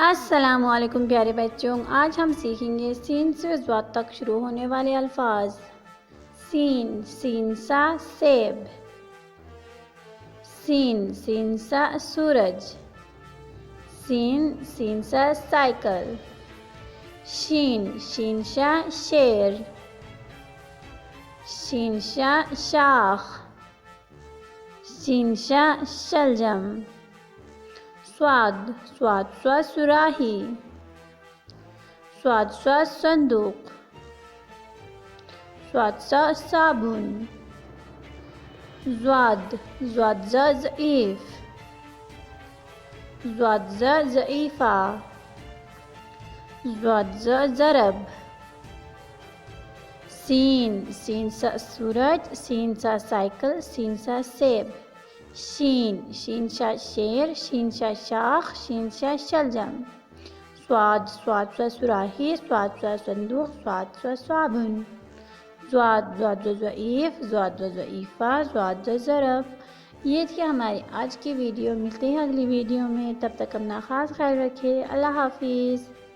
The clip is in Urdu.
السلام علیکم پیارے بچوں، آج ہم سیکھیں گے سین سے ضاد تک شروع ہونے والے الفاظ۔ سین، سین سا سیب۔ سین، سین سا سورج۔ سین، سین سا سائیکل۔ شین، شین شا شیر۔ شین شا شاخ۔ شین شا شلجم۔ سواد، سواد سوا سراہی۔ سواد سوا صندوق۔ سواد سا صابن۔ زواد، زواد زا ضعیف۔ زواد زا ضعیفہ۔ زواد زا ضرب۔ سین، سین سا سورج، سین سا سائیکل، سین سا سیب۔ شین، شین شا شیر، شین شا شاخ، شین شا شلجم۔ سواد، سواد سوا سراہی، سواد سوا صندوق، سواد سوا صابن۔ زواد، زواد زا ضعیف، زواد زا ضعیفہ، زواد زا ضرب۔ یہ تھی ہماری آج کی ویڈیو۔ ملتے ہیں اگلی ویڈیو میں، تب تک اپنا خاص خیال رکھیں۔ اللہ حافظ۔